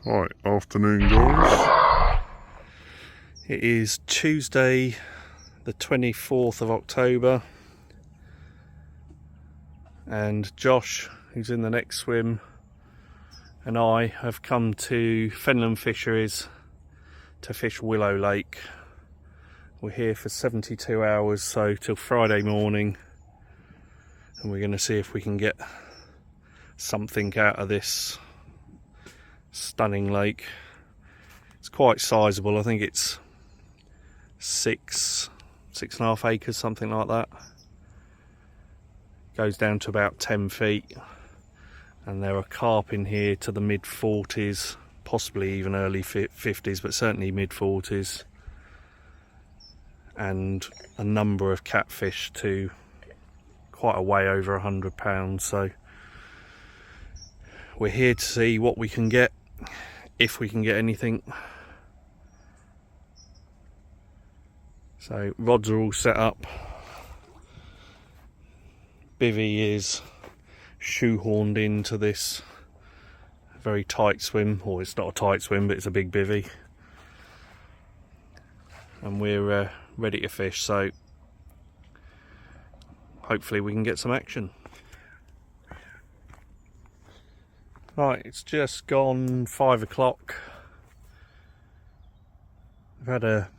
Right, afternoon guys. It is Tuesday the 24th of October and Josh, who's in the next swim, and I have come to Fenland Fisheries to fish Willow Lake. We're here for 72 hours, so till Friday morning, and we're going to see if we can get something out of this stunning lake. It's quite sizable. I think it's 6.5 acres, something like that. Goes down to about 10 feet, and there are carp in here to the mid 40s, possibly even early 50s, but certainly mid 40s, and a number of catfish to quite a way over 100 pounds. So we're here to see what we can get, if we can get anything. So rods are all set up. Bivvy is shoehorned into this very tight swim, or it's not a tight swim, but it's a big bivvy, and we're ready to fish, so hopefully we can get some action. Right, it's just gone 5 o'clock. I've had a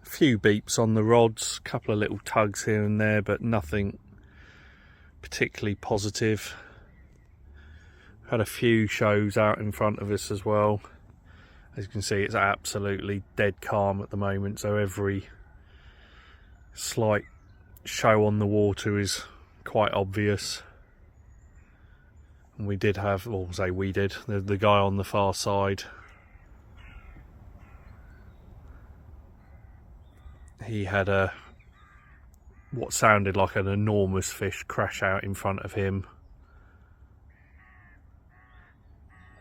few beeps on the rods, a couple of little tugs here and there, but nothing particularly positive. Had a few shows out in front of us as well. As you can see, it's absolutely dead calm at the moment, so every slight show on the water is quite obvious. And we did have, or say we did, the guy on the far side, he had what sounded like an enormous fish crash out in front of him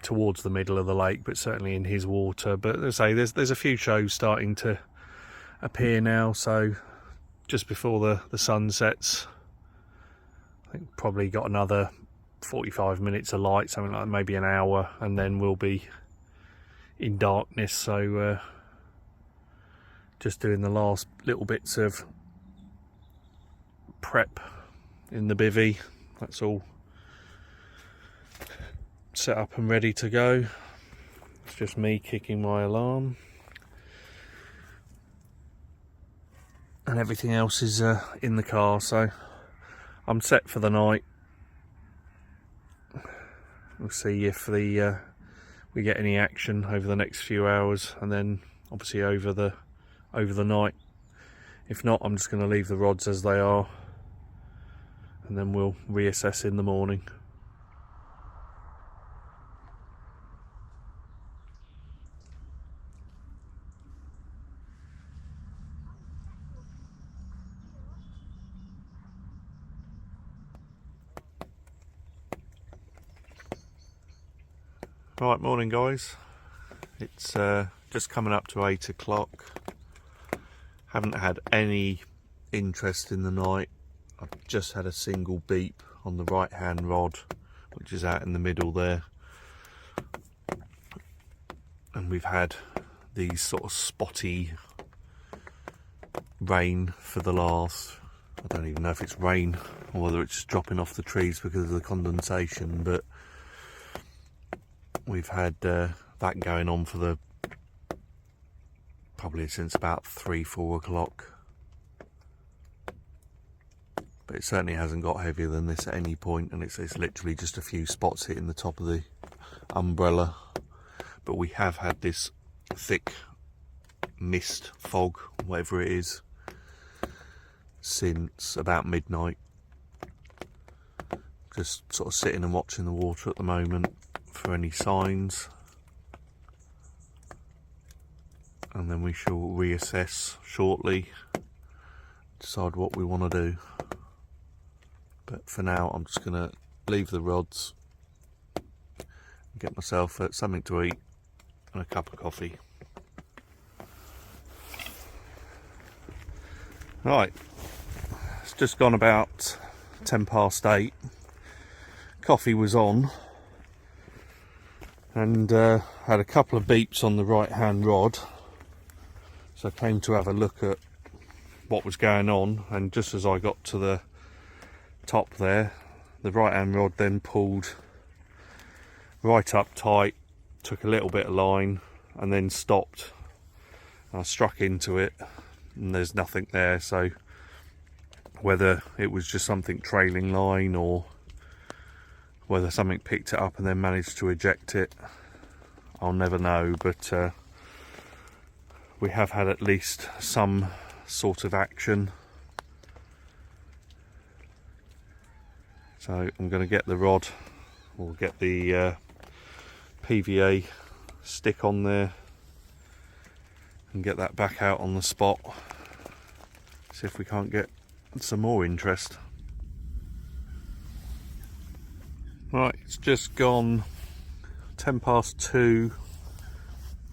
towards the middle of the lake, but certainly in his water. But as I say, there's a few shows starting to appear now, so just before the sun sets, I think probably got another 45 minutes of light, something like maybe an hour, and then we'll be in darkness. So just doing the last little bits of prep in the bivvy. That's all set up and ready to go. It's just me kicking my alarm, and everything else is in the car, so I'm set for the night. We'll see if we get any action over the next few hours, and then obviously over the night. If not, I'm just going to leave the rods as they are, and then we'll reassess in the morning. Right, morning guys. It's just coming up to 8 o'clock. Haven't had any interest in the night. I've just had a single beep on the right hand rod, which is out in the middle there, and we've had these sort of spotty rain for the last, I don't even know if it's rain or whether it's just dropping off the trees because of the condensation, but we've had that going on for probably since about 3-4 o'clock, but it certainly hasn't got heavier than this at any point, and it's literally just a few spots hitting the top of the umbrella. But we have had this thick mist, fog, whatever it is, since about midnight. Just sort of sitting and watching the water at the moment for any signs, and then we shall reassess shortly, decide what we want to do. But for now, I'm just going to leave the rods and get myself something to eat and a cup of coffee. Right, it's just gone about 10 past 8. Coffee was on, and had a couple of beeps on the right hand rod, so I came to have a look at what was going on, and just as I got to the top there, the right hand rod then pulled right up tight, took a little bit of line and then stopped. I struck into it and there's nothing there, so whether it was just something trailing line or whether something picked it up and then managed to eject it, I'll never know, but we have had at least some sort of action. So I'm going to get the rod, or get the PVA stick on there and get that back out on the spot, see if we can't get some more interest. Right, it's just gone 2:10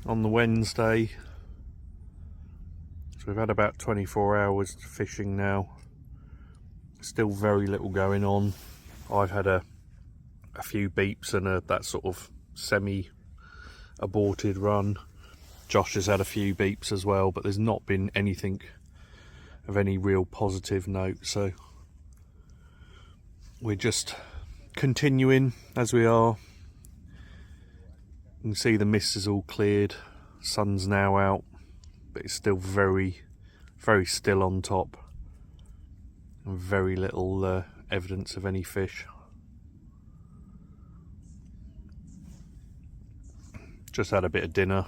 on the Wednesday, so we've had about 24 hours fishing now. Still very little going on. I've had a few beeps and that sort of semi-aborted run. Josh has had a few beeps as well, but there's not been anything of any real positive note, so we're just continuing as we are. You can see the mist is all cleared, sun's now out, but it's still very, very still on top, and very little evidence of any fish. Just had a bit of dinner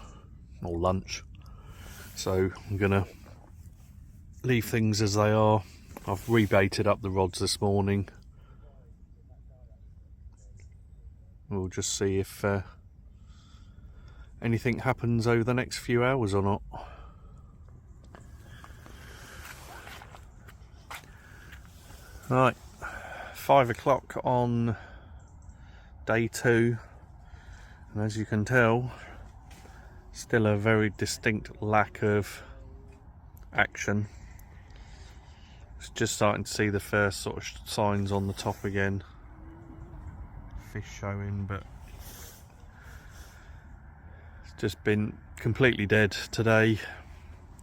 or lunch, so I'm gonna leave things as they are. I've rebaited up the rods this morning. We'll just see if anything happens over the next few hours or not. Right, 5 o'clock on day 2, and as you can tell, still a very distinct lack of action. It's just starting to see the first sort of signs on the top again. Fish showing, but it's just been completely dead today.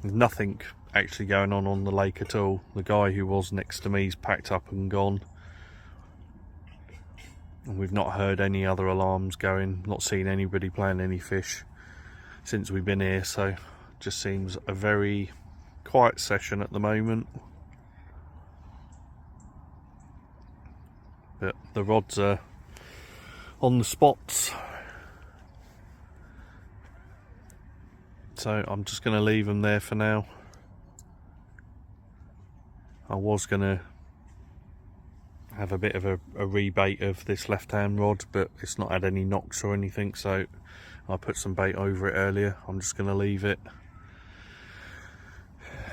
There's nothing actually going on the lake at all. The guy who was next to me's packed up and gone, and we've not heard any other alarms going, not seen anybody playing any fish since we've been here, so it just seems a very quiet session at the moment. But the rods are on the spots, so I'm just going to leave them there for now. I was going to have a bit of a rebait of this left hand rod, but it's not had any knocks or anything, so I put some bait over it earlier. I'm just going to leave it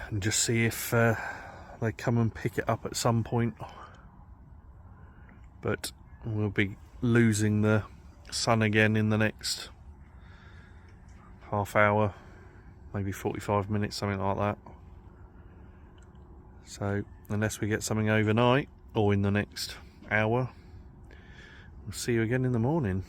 and just see if they come and pick it up at some point. But we'll be losing the sun again in the next half hour, maybe 45 minutes, something like that. So unless we get something overnight or in the next hour, we'll see you again in the morning.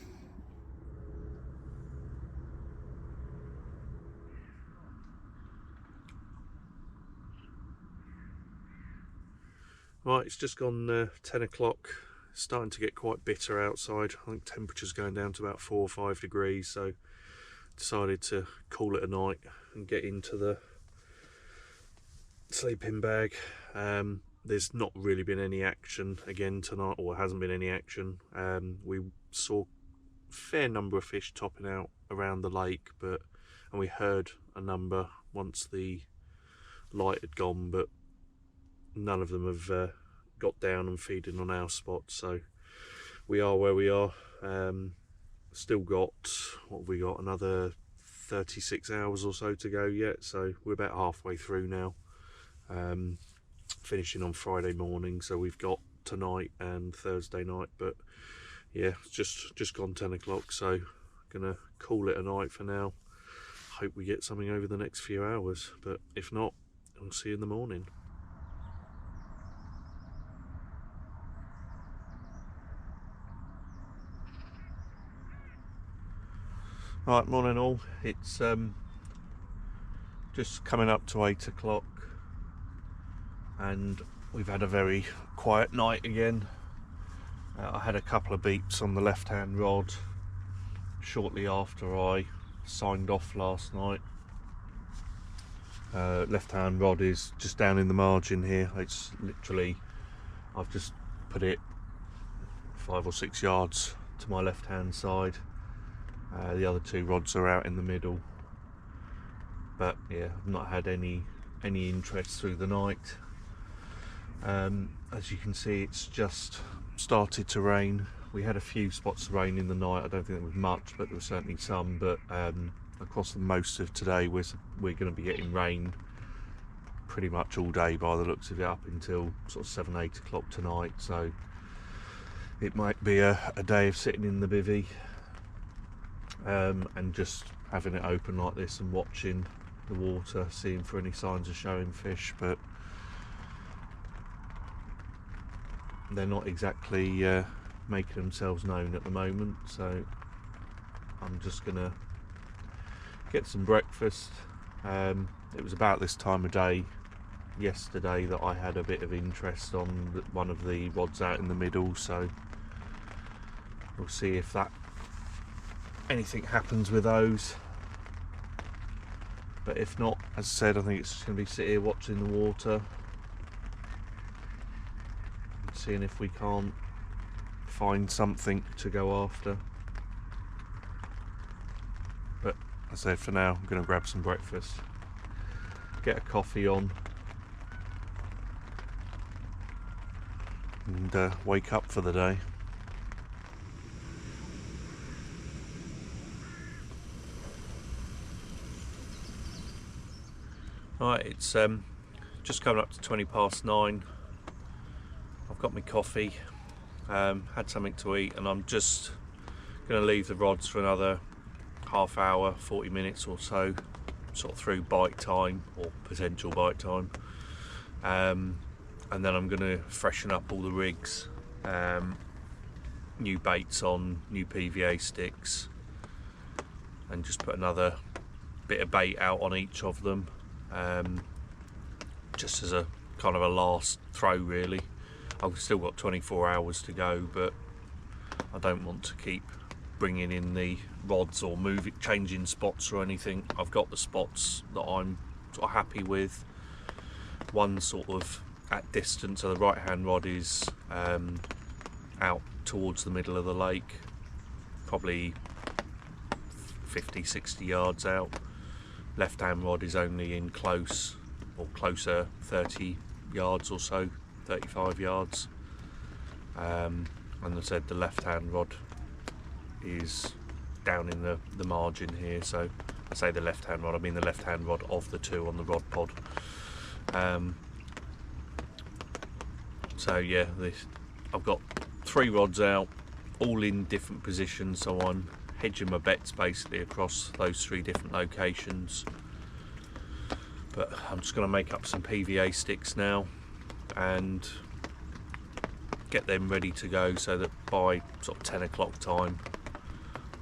Right, it's just gone 10 o'clock. It's starting to get quite bitter outside. I think temperature's going down to about 4 or 5 degrees, so decided to call it a night and get into the sleeping bag. There's not really been any action again tonight, or hasn't been any action. We saw a fair number of fish topping out around the lake, and we heard a number once the light had gone, but none of them have got down and feeding on our spot, so we are where we are. Still got, what have we got, another 36 hours or so to go yet, so we're about halfway through now. Finishing on Friday morning, so we've got tonight and Thursday night, but yeah, it's just gone 10 o'clock, so gonna call it a night for now. Hope we get something over the next few hours, but if not, I'll see you in the morning. Right, morning all. It's just coming up to 8 o'clock and we've had a very quiet night again. I had a couple of beeps on the left hand rod shortly after I signed off last night. Left hand rod is just down in the margin here. It's literally, I've just put it 5 or 6 yards to my left hand side. The other two rods are out in the middle, but yeah, I've not had any interest through the night. As you can see, it's just started to rain. We had a few spots of rain in the night. I don't think there was much, but there was certainly some. But across most of today, we're going to be getting rain pretty much all day by the looks of it, up until sort of 7-8 o'clock tonight. So it might be a day of sitting in the bivvy and just having it open like this and watching the water, seeing for any signs of showing fish, but they're not exactly making themselves known at the moment. So I'm just gonna get some breakfast. It was about this time of day yesterday that I had a bit of interest on one of the rods out in the middle, so we'll see if anything happens with those. But if not, as I said, I think it's just going to be sit here watching the water, seeing if we can't find something to go after. But as I said, for now I'm going to grab some breakfast, get a coffee on, and wake up for the day. Right, it's just coming up to 9:20. I've got my coffee, had something to eat, and I'm just going to leave the rods for another half hour, 40 minutes or so, sort of through bite time or potential bite time, and then I'm going to freshen up all the rigs, new baits on, new PVA sticks, and just put another bit of bait out on each of them. Just as a kind of a last throw really. I've still got 24 hours to go, but I don't want to keep bringing in the rods or changing spots or anything. I've got the spots that I'm sort of happy with. One sort of at distance, so the right hand rod is out towards the middle of the lake, probably 50-60 yards out. Left hand rod is only in close or closer, 30 yards or so, 35 yards. And as I said, the left hand rod is down in the margin here. So I say the left hand rod, I mean the left hand rod of the two on the rod pod. So yeah, I've got 3 rods out, all in different positions, so I'm hedging my bets basically across those 3 different locations. But I'm just going to make up some PVA sticks now and get them ready to go, so that by sort of 10 o'clock time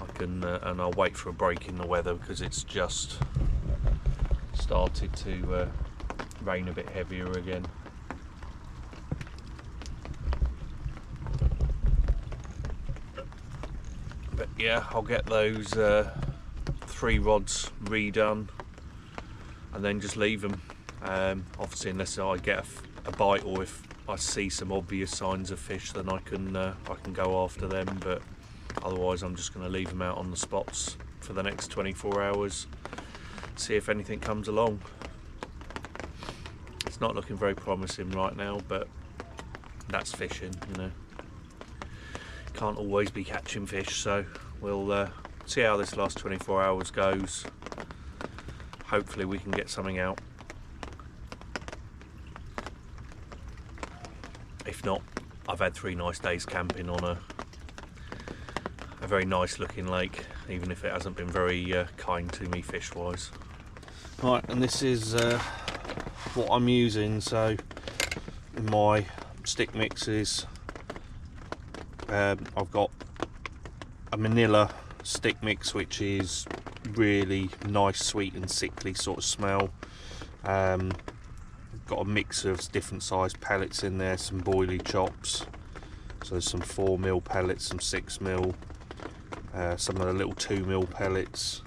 I can and I'll wait for a break in the weather, because it's just started to rain a bit heavier again. But yeah, I'll get those 3 rods redone and then just leave them. Obviously, unless I get a bite, or if I see some obvious signs of fish, then I can go after them. But otherwise, I'm just going to leave them out on the spots for the next 24 hours. See if anything comes along. It's not looking very promising right now, but that's fishing, you know. Can't always be catching fish, so we'll see how this last 24 hours goes. Hopefully we can get something out. If not, I've had 3 nice days camping on a very nice looking lake, even if it hasn't been very kind to me fish wise. Right, and this is what I'm using. So in my stick mixes, I've got a Manila stick mix, which is really nice, sweet and sickly sort of smell. Got a mix of different sized pellets in there, some boilie chops, so there's some 4mm pellets, some 6mm, some of the little 2mm pellets,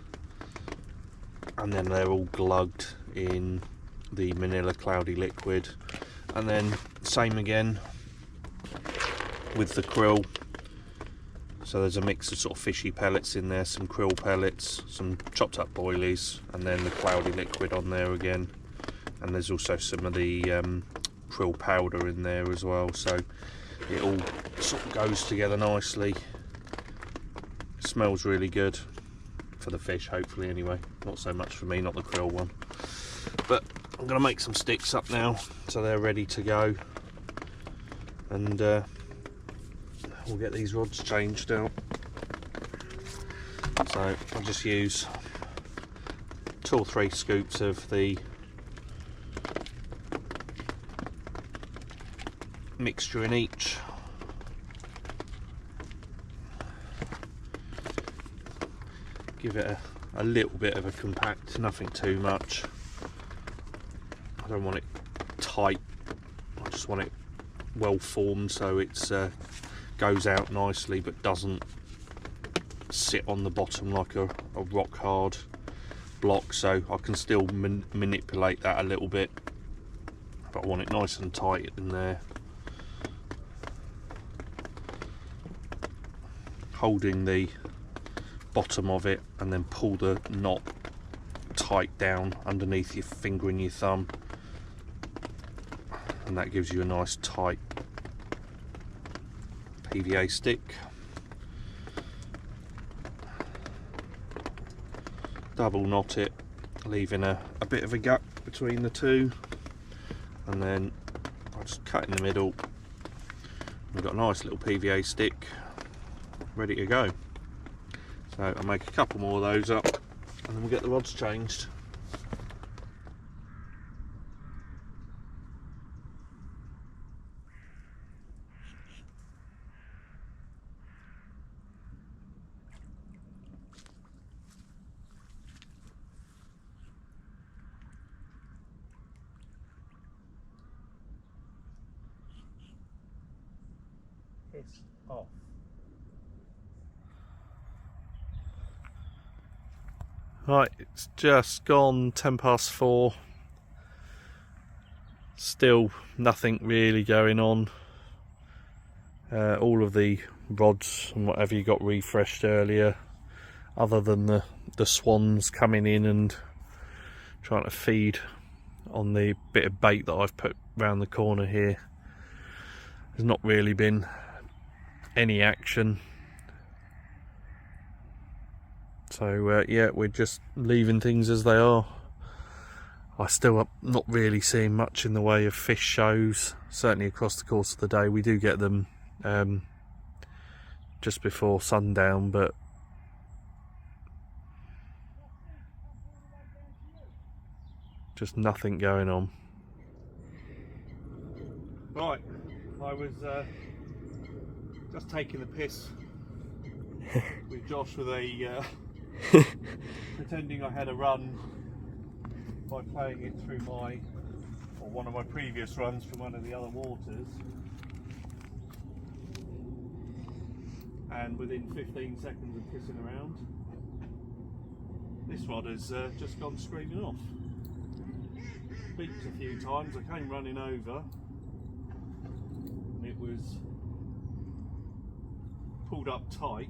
and then they're all glugged in the Manila cloudy liquid. And then same again with the krill, so there's a mix of sort of fishy pellets in there, some krill pellets, some chopped up boilies, and then the cloudy liquid on there again. And there's also some of the krill powder in there as well, so it all sort of goes together nicely. It smells really good for the fish, hopefully anyway, not so much for me, not the krill one. But I'm going to make some sticks up now so they're ready to go, and we'll get these rods changed out. So I'll just use 2 or 3 scoops of the mixture in each. Give it a little bit of a compact, nothing too much. I don't want it tight, I just want it well formed so it goes out nicely but doesn't sit on the bottom like a rock hard block, so I can still manipulate that a little bit, but I want it nice and tight in there. Holding the bottom of it and then pull the knot tight down underneath your finger and your thumb, and that gives you a nice tight PVA stick. Double knot it, leaving a bit of a gap between the two, and then I'll just cut in the middle. We've got a nice little PVA stick ready to go. So I'll make a couple more of those up and then we'll get the rods changed. Piss off. Right, it's just gone 4:10. Still nothing really going on. All of the rods and whatever you got refreshed earlier, other than the swans coming in and trying to feed on the bit of bait that I've put round the corner here. There's not really been any action. So yeah, we're just leaving things as they are. I still am not really seeing much in the way of fish shows, certainly across the course of the day. We do get them just before sundown, but just nothing going on. Right, I was just taking the piss with Josh with a pretending I had a run by playing it through one of my previous runs from one of the other waters, and within 15 seconds of pissing around, this rod has just gone screaming off. Beeped a few times. I came running over and it was pulled up tight,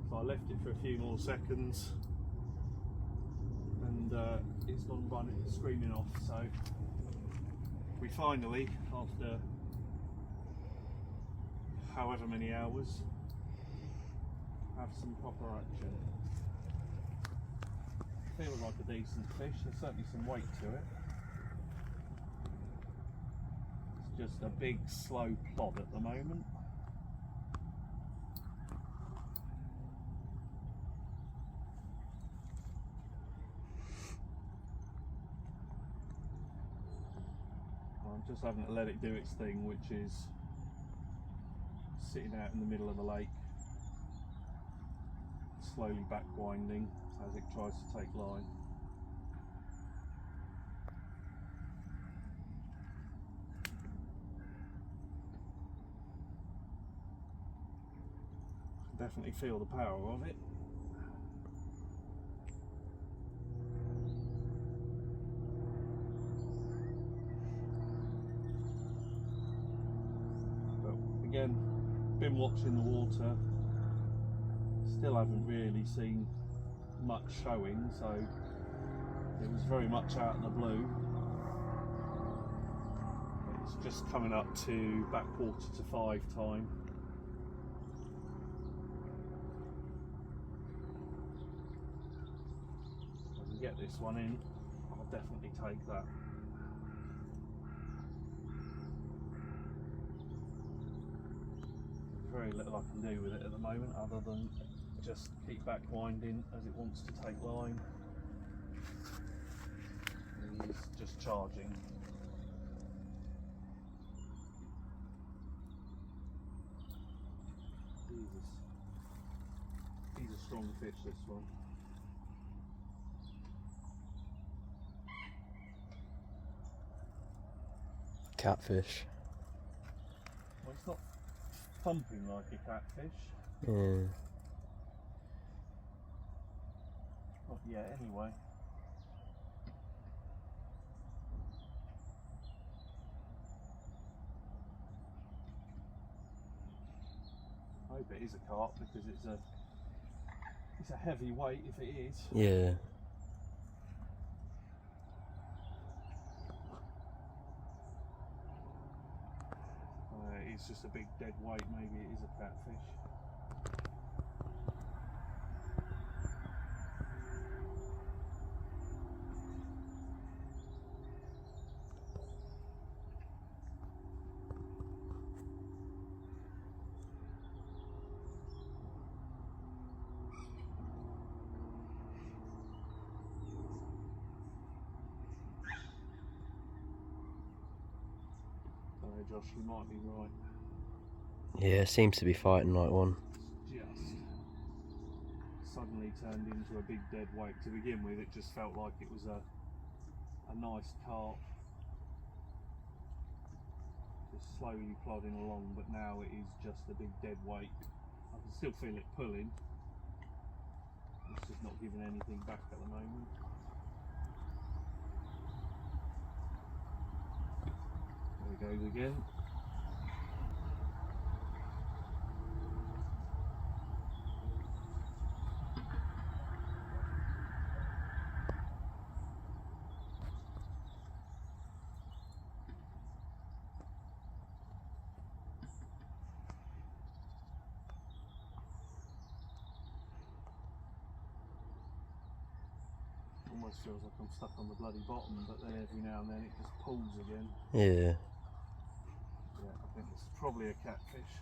so I left it for a few more seconds, and it's gone running, screaming off. So we finally, after however many hours, have some proper action. Feels like a decent fish. There's certainly some weight to it. It's just a big slow plod at the moment. I'm just having to let it do its thing, which is sitting out in the middle of the lake, slowly back winding as it tries to take line. Definitely feel the power of it. But again, been watching the water, still haven't really seen much showing, so it was very much out of the blue. It's just coming up to back 4:45 time. Get this one in, I'll definitely take that. There's very little I can do with it at the moment other than just keep back winding as it wants to take line. And he's just charging. Jesus. He's a strong fish, this one. Catfish. Well, it's not pumping like a catfish. Yeah. Not yet, anyway. I hope it is a carp because it's a heavy weight if it is. Yeah. It's just a big dead weight, maybe it is a catfish. Josh, you might be right. Yeah, seems to be fighting like one. Just suddenly turned into a big dead weight. To begin with, it just felt like it was a nice carp, just slowly plodding along, but now it is just a big dead weight. I can still feel it pulling. It's just not giving anything back at the moment. There it goes again. Almost feels like I'm stuck on the bloody bottom, but then every now and then it just pulls again. Yeah. Yeah, I think it's probably a catfish.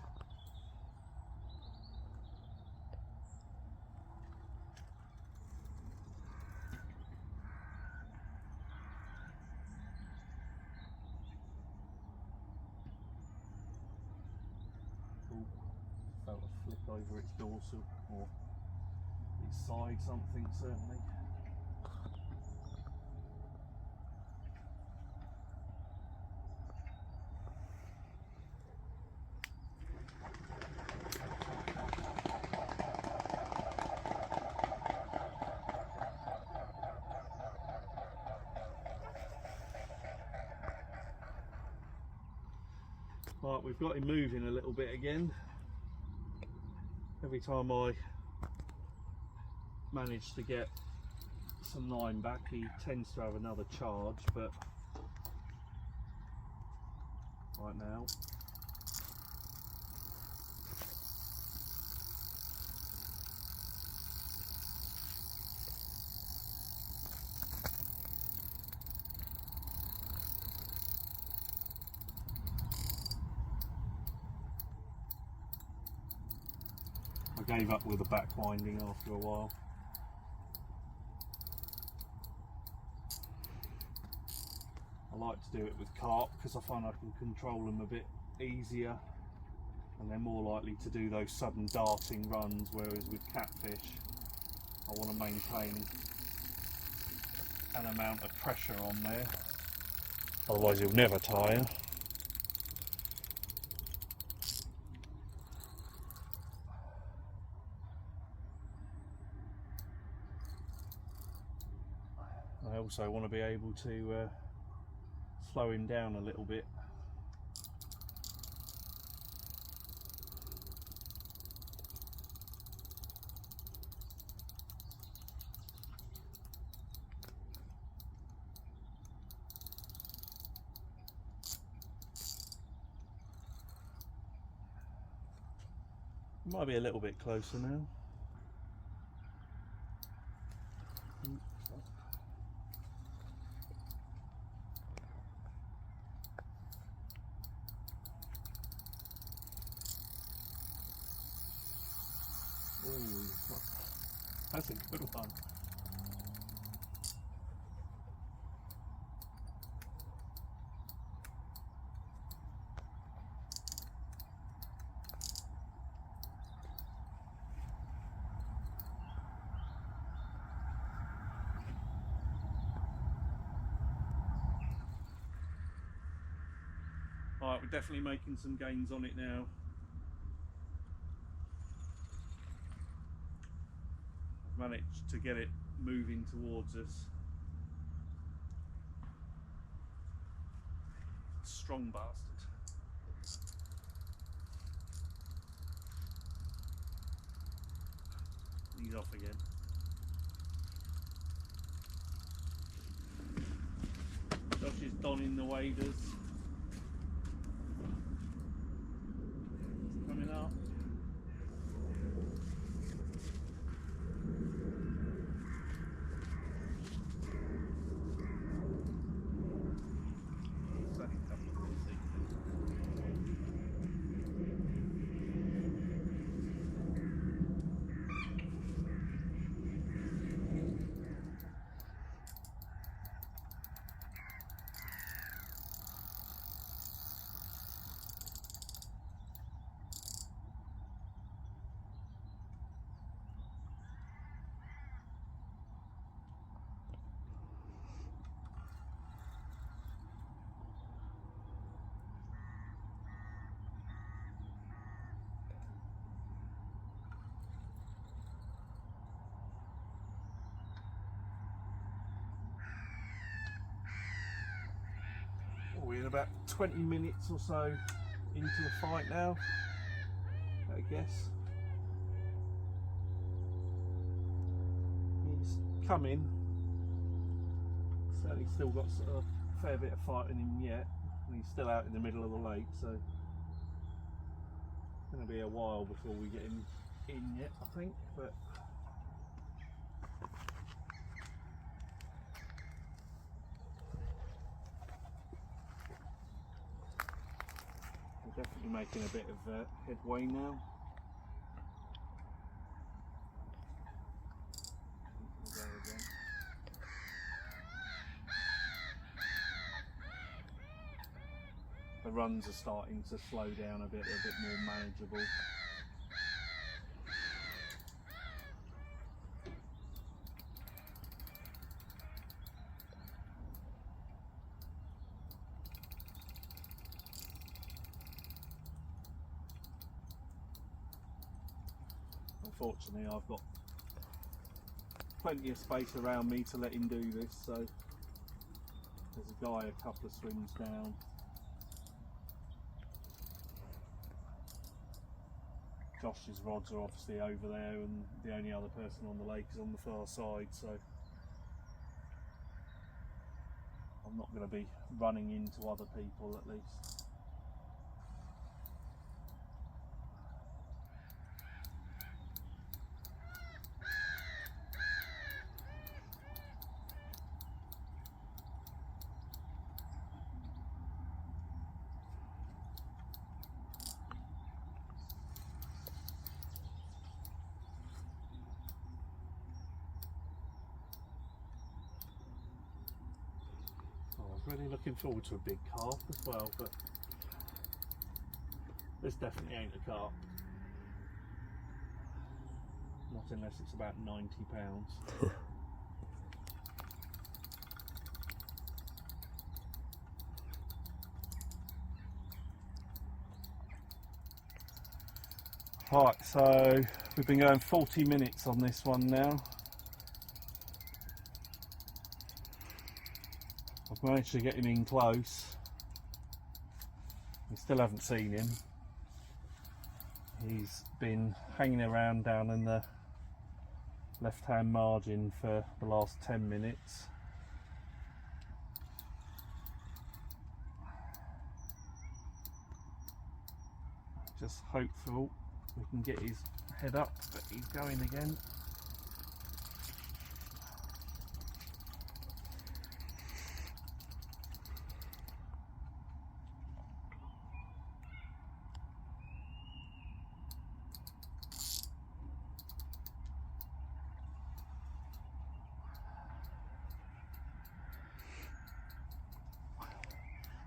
Ooh, felt a flick over its dorsal, or its side, something certainly. Right, we've got him moving a little bit again. Every time I manage to get some line back, he tends to have another charge, but right now I gave up with the back winding after a while. I like to do it with carp because I find I can control them a bit easier and they're more likely to do those sudden darting runs, whereas with catfish I want to maintain an amount of pressure on there, otherwise he'll never tire. I also want to be able to slow him down a little bit. Might be a little bit closer now. Ooh, that's a good one. Alright, we're definitely making some gains on it now. I've managed to get it moving towards us. Strong bastard. He's off again. Josh is donning the waders. Coming up. We're about 20 minutes or so into the fight now, I guess. He's coming. Certainly still got a fair bit of fight in him yet, and he's still out in the middle of the lake, so it's going to be a while before we get him in yet, I think. But definitely making a bit of headway now. The runs are starting to slow down a bit more manageable. Unfortunately, I've got plenty of space around me to let him do this, so there's a guy a couple of swims down. Josh's rods are obviously over there, and the only other person on the lake is on the far side, so I'm not going to be running into other people at least. Really looking forward to a big carp as well, but this definitely ain't a carp. Not unless it's about £90. Right, so we've been going 40 minutes on this one now. I've managed to get him in close. We still haven't seen him. He's been hanging around down in the left hand margin for the last 10 minutes. Just hopeful we can get his head up, but he's going again.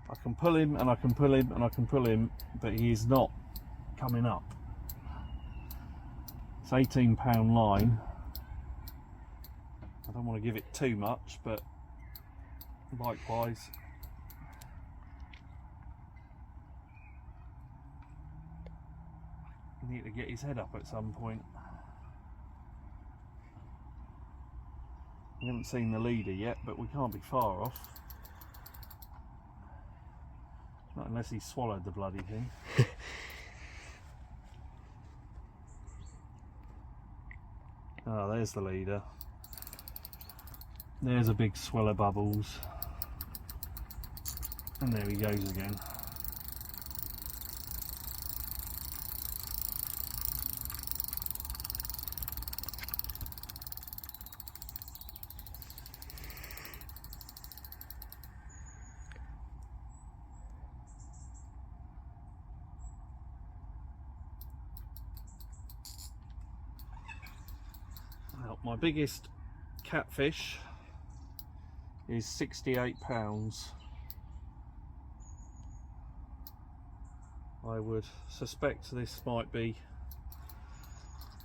I can pull him and I can pull him and I can pull him, but he is not coming up. It's £18 line. I don't want to give it too much, but likewise. I need to get his head up at some point. We haven't seen the leader yet, but we can't be far off. Not unless he swallowed the bloody thing. Oh, there's the leader. There's a big swell of bubbles. And there he goes again. My biggest catfish is £68. I would suspect this might be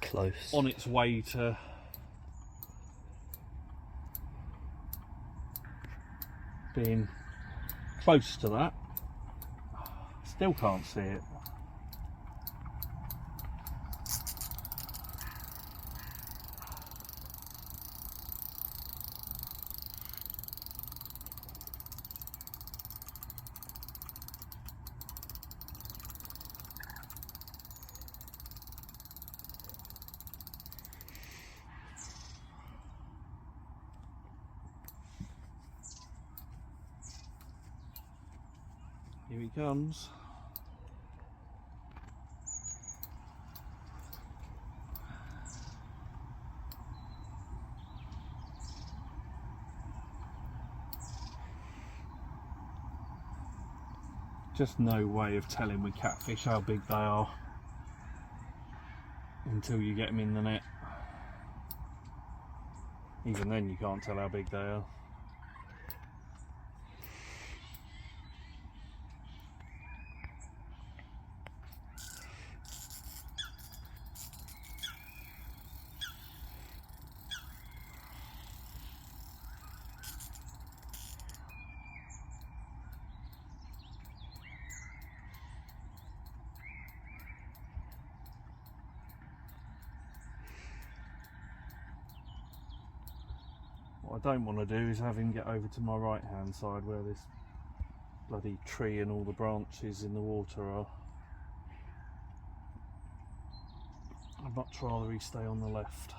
close, on its way to being close to that. Still can't see it. Here he comes. Just no way of telling with catfish how big they are until you get them in the net. Even then you can't tell how big they are. What I don't want to do is have him get over to my right hand side where this bloody tree and all the branches in the water are. I'd much rather he stay on the left.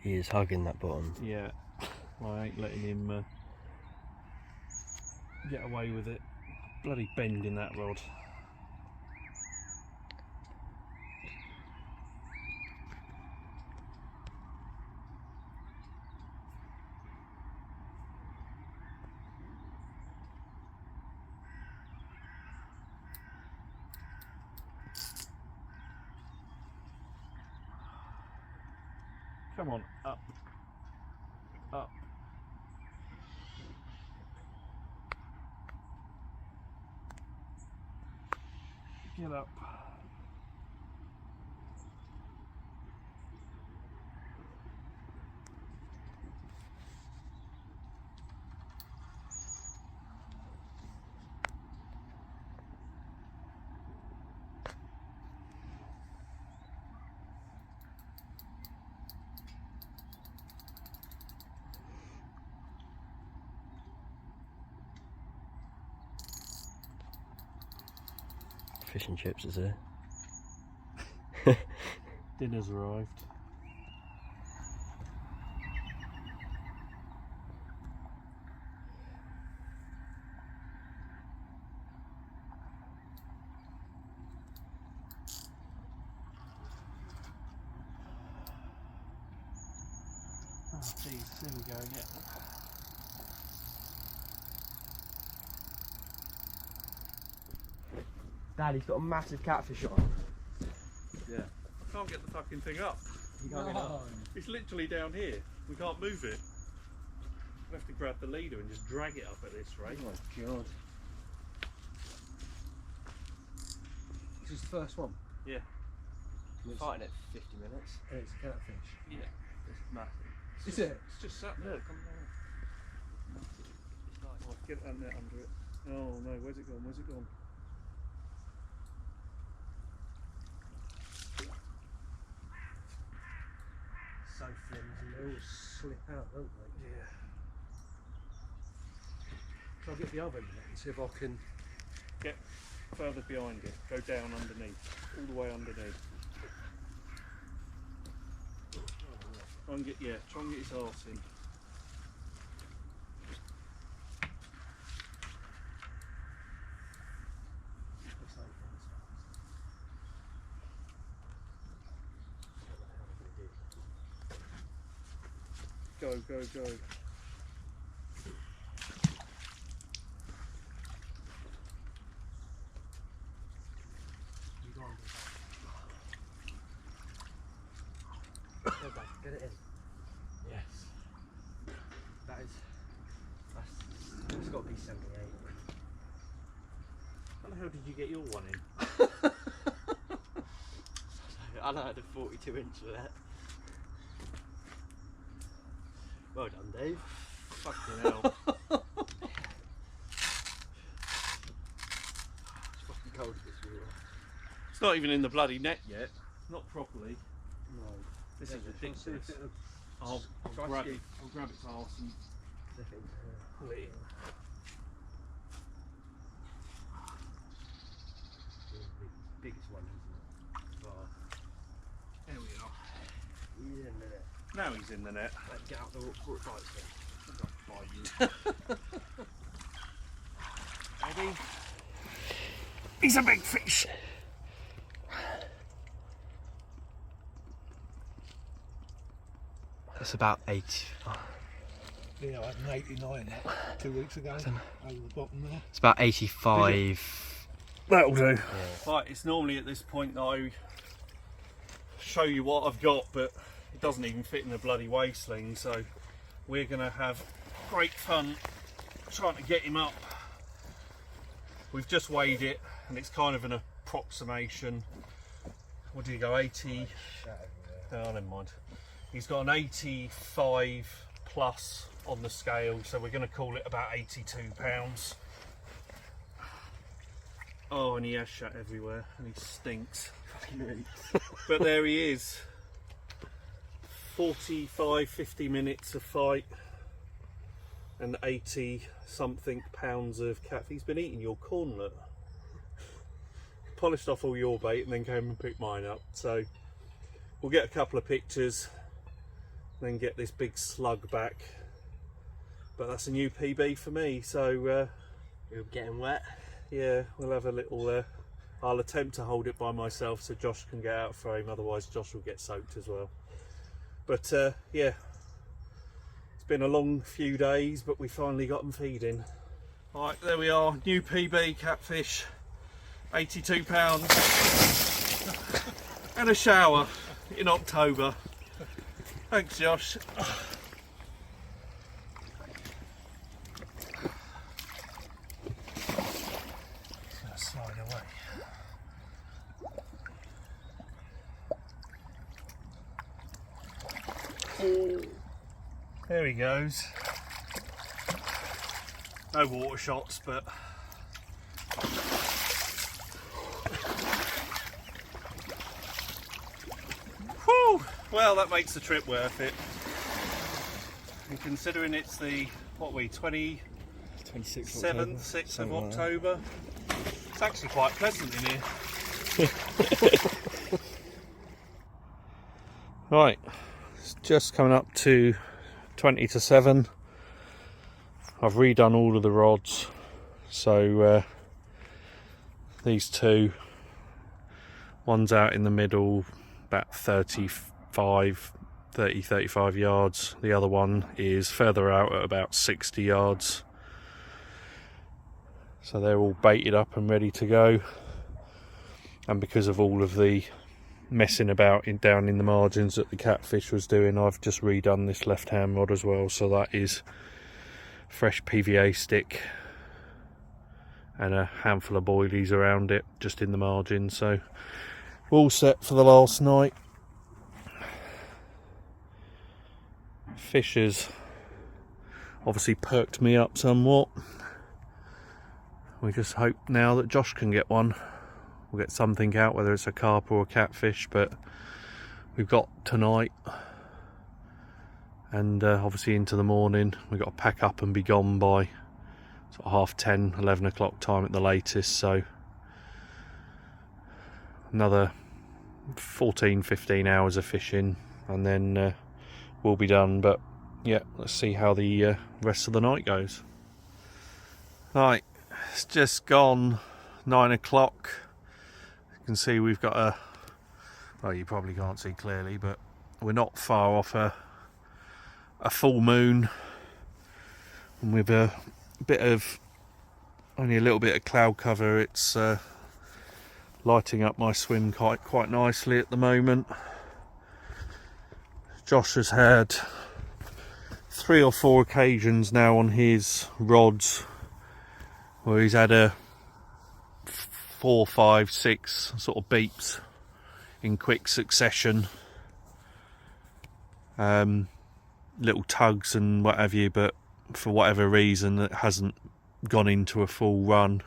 he is hugging that bottom. Yeah, I ain't letting him get away with it. Bloody bending that rod. Come on, up. Up. Get up. Fish and chips is there. Dinner's arrived. Oh jeez, there we go again. Dad, he's got a massive catfish on. Yeah. I can't get the fucking thing up. You can't get it up. It's literally down here. We can't move it. We have to grab the leader and just drag it up at this rate. Oh my god. This is the first one. Yeah. We're fighting it for 50 minutes. And it's a catfish. Yeah. It's massive. Is it? It's just sat there. Come on. Oh, get that net under it. Oh no, where's it gone? Where's it gone? So flimsy, they all slip out, don't they? Yeah. Shall I get the other net and see if I can... Get further behind it. Go down underneath. All the way underneath. Try and get, yeah, try and get his arse in. Go, go, go. You go on, Go back, get it in. Yes. That's got to be 78. How the hell did you get your one in? I know I had a 42 inch for that. Well done, Dave. Fucking hell. It's fucking cold this water. It's not even in the bloody net yet. Not properly. No. This Yeah, is just try and see ridiculous. if it'll- I'll try grab to it. I'll grab its arse and Slip it into her. pull it in. The biggest one, isn't it? Oh, There we are. he's in there. Now he's in the net. Let's get out the water bites then. Ready? He's a big fish. That's about 8. Yeah, I had an 89 2 weeks ago over the bottom there. It's about 85. That'll do. Right, it's normally at this point that I show you what I've got, but it doesn't even fit in the bloody weigh sling, so we're going to have great fun trying to get him up. We've just weighed it, and it's kind of an approximation. What did he go, 80? Oh, never mind. He's got an 85 plus on the scale, so we're going to call it about 82 pounds. Oh, and he has shat everywhere, and he stinks. But there he is. 45-50 minutes of fight and 80 something pounds of catfish. He's been eating your cornlet. Polished off all your bait and then came and picked mine up. So we'll get a couple of pictures, then get this big slug back. But that's a new PB for me, so You're getting wet. yeah, we'll have a little I'll attempt to hold it by myself so Josh can get out frame, otherwise Josh will get soaked as well. But yeah, it's been a long few days, but we finally got them feeding. Right, there we are, new PB catfish, 82 pounds, and a shower in October. Thanks, Josh. Slide away. There he goes. No water shots, but whew, well, that makes the trip worth it. And considering it's the 26th of October, it's actually quite pleasant in here. Right, it's just coming up to 20 to 7. I've redone all of the rods, so these two, one's out in the middle about 35 yards, the other one is further out at about 60 yards, so they're all baited up and ready to go. And because of all of the messing about down in the margins that the Catfish was doing, I've just redone this left hand rod as well, so that is fresh PVA stick and a handful of boilies around it just in the margin. So we're all set for the last night. Fish has obviously perked me up somewhat. We just hope now that Josh can get one. We'll get something out, whether it's a carp or a catfish, but we've got tonight and obviously into the morning. We've got to pack up and be gone by sort of 10:30, 11 o'clock time at the latest, so another 14-15 hours of fishing and then we'll be done. But yeah, let's see how the rest of the night goes. Right, it's just gone 9 o'clock. You can see we've got a, well, you probably can't see clearly, but we're not far off a full moon, and with a bit of, only a little bit of cloud cover, it's lighting up my swim quite nicely at the moment. Josh has had 3 or 4 occasions now on his rods where he's had a 4, 5, 6 sort of beeps in quick succession. Little tugs and what have you, but for whatever reason it hasn't gone into a full run.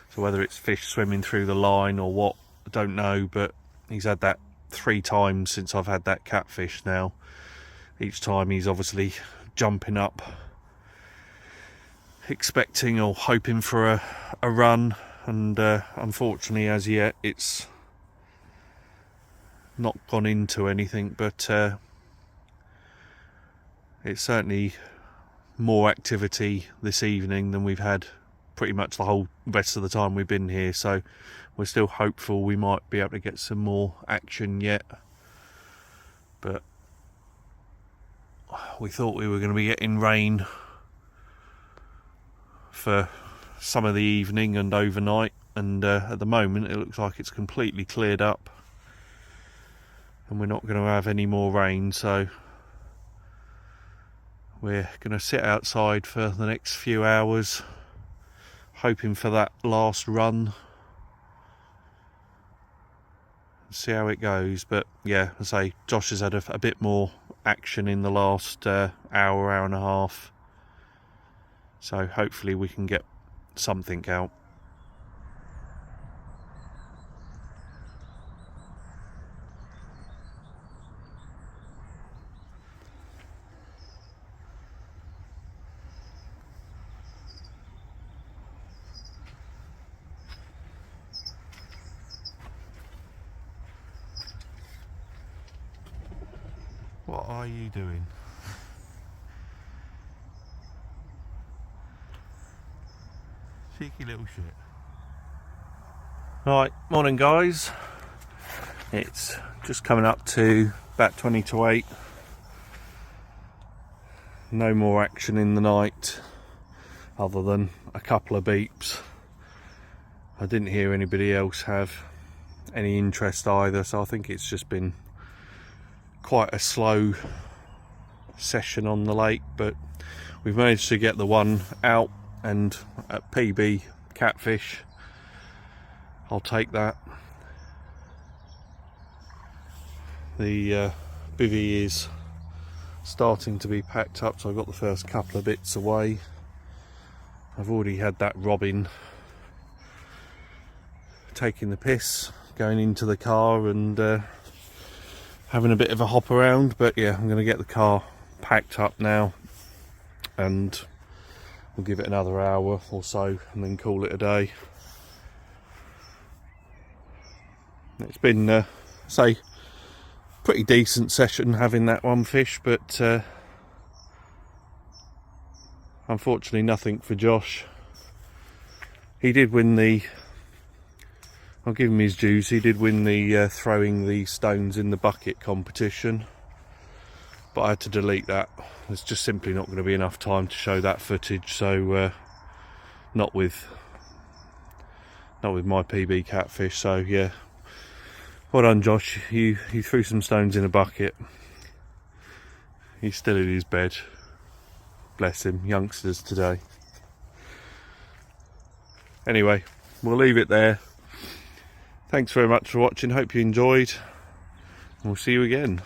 So whether it's fish swimming through the line or what, I don't know, but he's had that 3 times since I've had that catfish now. Each time he's obviously jumping up, expecting or hoping for a run, and unfortunately as yet it's not gone into anything, but it's certainly more activity this evening than we've had pretty much the whole rest of the time we've been here, so we're still hopeful we might be able to get some more action yet. But we thought we were going to be getting rain for some of the evening and overnight, and at the moment it looks like it's completely cleared up and we're not going to have any more rain, so we're going to sit outside for the next few hours hoping for that last run, see how it goes. But yeah, as I say, Josh has had a bit more action in the last hour and a half, so hopefully we can get something out. What are you doing? Cheeky little shit. Right, morning guys. It's just coming up to about 20 to 8. No more action in the night other than a couple of beeps. I didn't hear anybody else have any interest either, so I think it's just been quite a slow session on the lake, but we've managed to get the one out, and at PB Catfish, I'll take that. The bivvy is starting to be packed up, so I've got the first couple of bits away. I've already had that robin taking the piss, going into the car and having a bit of a hop around, but yeah, I'm going to get the car packed up now and we'll give it another hour or so and then call it a day. It's been say pretty decent session having that one fish, but unfortunately nothing for Josh. He did win the, I'll give him his dues, he did win the throwing the stones in the bucket competition, but I had to delete that. There's just simply not going to be enough time to show that footage, so not with my PB catfish. So yeah, well done Josh, you threw some stones in a bucket. He's still in his bed, bless him, youngsters today. Anyway, we'll leave it there. Thanks very much for watching, hope you enjoyed, and we'll see you again.